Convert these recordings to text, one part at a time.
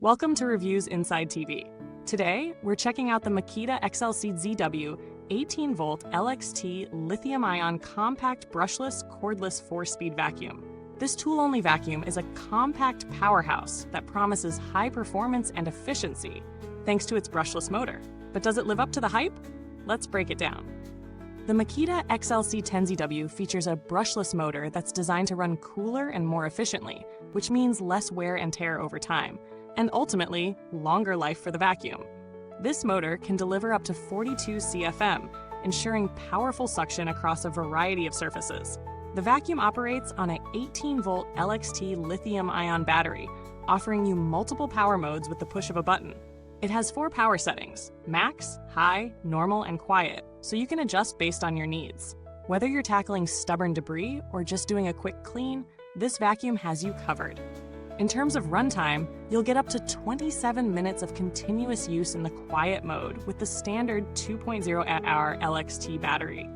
Welcome to Reviews Inside TV. Today, we're checking out the Makita XLC10ZW 18-volt LXT lithium-ion compact brushless cordless 4-speed vacuum. This tool-only vacuum is a compact powerhouse that promises high performance and efficiency thanks to its brushless motor. But does it live up to the hype? Let's break it down. The Makita XLC10ZW features a brushless motor that's designed to run cooler and more efficiently, which means less wear and tear over time, and ultimately, longer life for the vacuum. This motor can deliver up to 42 CFM, ensuring powerful suction across a variety of surfaces. The vacuum operates on an 18-volt LXT lithium-ion battery, offering you multiple power modes with the push of a button. It has 4 power settings: max, high, normal, and quiet, so you can adjust based on your needs. Whether you're tackling stubborn debris or just doing a quick clean, this vacuum has you covered. In terms of runtime, you'll get up to 27 minutes of continuous use in the quiet mode with the standard 2.0 Ah LXT battery.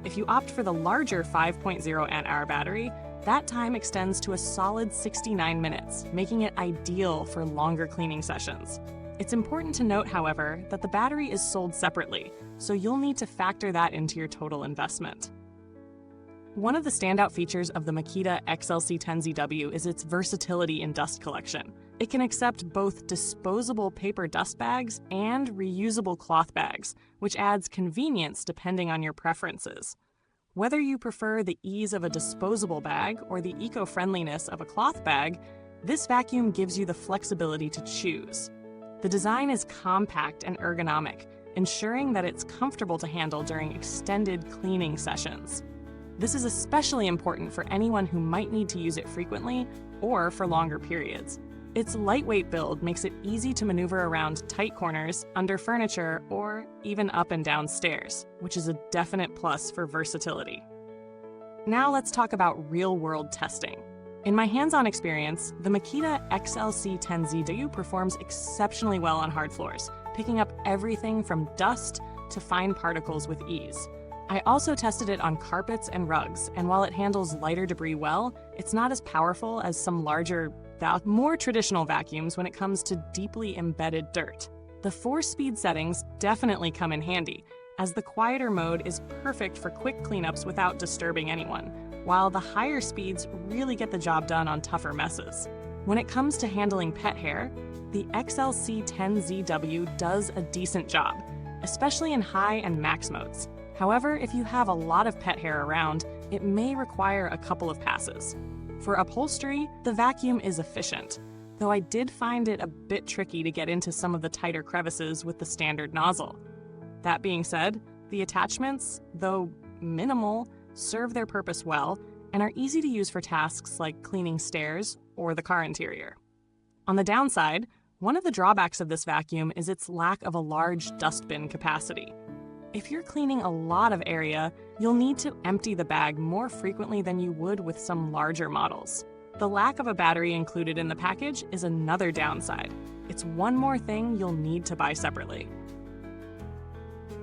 If you opt for the larger 5.0 Ah battery, that time extends to a solid 69 minutes, making it ideal for longer cleaning sessions. It's important to note, however, that the battery is sold separately, so you'll need to factor that into your total investment. One of the standout features of the Makita XLC10ZW is its versatility in dust collection. It can accept both disposable paper dust bags and reusable cloth bags, which adds convenience depending on your preferences. Whether you prefer the ease of a disposable bag or the eco-friendliness of a cloth bag, this vacuum gives you the flexibility to choose. The design is compact and ergonomic, ensuring that it's comfortable to handle during extended cleaning sessions. This is especially important for anyone who might need to use it frequently or for longer periods. Its lightweight build makes it easy to maneuver around tight corners, under furniture, or even up and down stairs, which is a definite plus for versatility. Now let's talk about real-world testing. In my hands-on experience, the Makita XLC10ZW performs exceptionally well on hard floors, picking up everything from dust to fine particles with ease. I also tested it on carpets and rugs, and while it handles lighter debris well, it's not as powerful as some larger, more traditional vacuums when it comes to deeply embedded dirt. The 4-speed settings definitely come in handy, as the quieter mode is perfect for quick cleanups without disturbing anyone, while the higher speeds really get the job done on tougher messes. When it comes to handling pet hair, the XLC10ZW does a decent job, especially in high and max modes. However, if you have a lot of pet hair around, it may require a couple of passes. For upholstery, the vacuum is efficient, though I did find it a bit tricky to get into some of the tighter crevices with the standard nozzle. That being said, the attachments, though minimal, serve their purpose well and are easy to use for tasks like cleaning stairs or the car interior. On the downside, one of the drawbacks of this vacuum is its lack of a large dustbin capacity. If you're cleaning a lot of area, you'll need to empty the bag more frequently than you would with some larger models. The lack of a battery included in the package is another downside. It's one more thing you'll need to buy separately.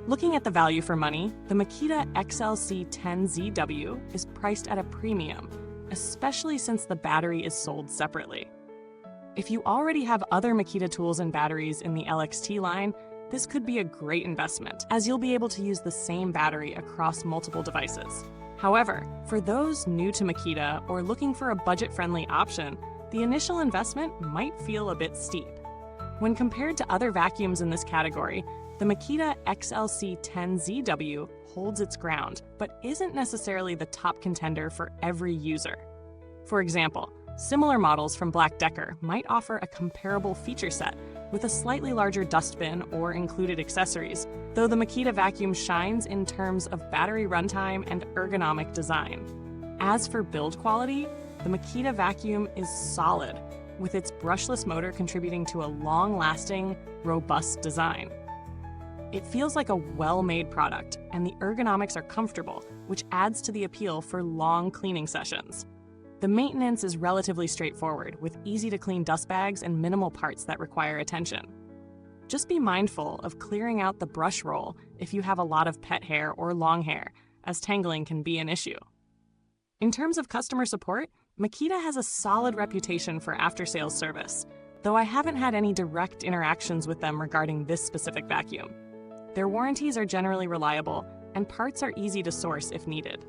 Looking at the value for money, the Makita XLC10ZW is priced at a premium, especially since the battery is sold separately. If you already have other Makita tools and batteries in the LXT line, this could be a great investment, as you'll be able to use the same battery across multiple devices. However, for those new to Makita or looking for a budget-friendly option, the initial investment might feel a bit steep. When compared to other vacuums in this category, the Makita XLC10ZW holds its ground, but isn't necessarily the top contender for every user. For example, similar models from Black Decker might offer a comparable feature set with a slightly larger dustbin or included accessories, though the Makita vacuum shines in terms of battery runtime and ergonomic design. As for build quality, the Makita vacuum is solid, with its brushless motor contributing to a long-lasting, robust design. It feels like a well-made product, and the ergonomics are comfortable, which adds to the appeal for long cleaning sessions. The maintenance is relatively straightforward, with easy-to-clean dust bags and minimal parts that require attention. Just be mindful of clearing out the brush roll if you have a lot of pet hair or long hair, as tangling can be an issue. In terms of customer support, Makita has a solid reputation for after-sales service, though I haven't had any direct interactions with them regarding this specific vacuum. Their warranties are generally reliable, and parts are easy to source if needed.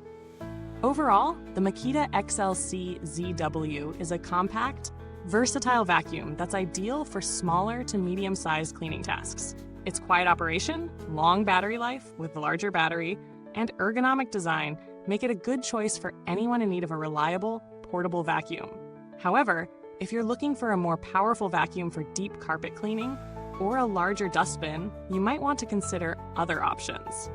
Overall, the Makita XLC10ZW is a compact, versatile vacuum that's ideal for smaller to medium-sized cleaning tasks. Its quiet operation, long battery life with larger battery, and ergonomic design make it a good choice for anyone in need of a reliable, portable vacuum. However, if you're looking for a more powerful vacuum for deep carpet cleaning or a larger dustbin, you might want to consider other options.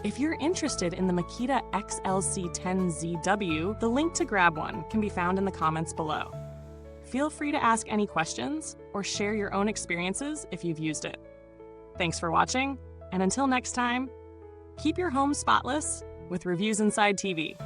If you're interested in the Makita XLC10ZW, the link to grab one can be found in the comments below. Feel free to ask any questions or share your own experiences if you've used it. Thanks for watching, and until next time, keep your home spotless with Reviews Inside TV.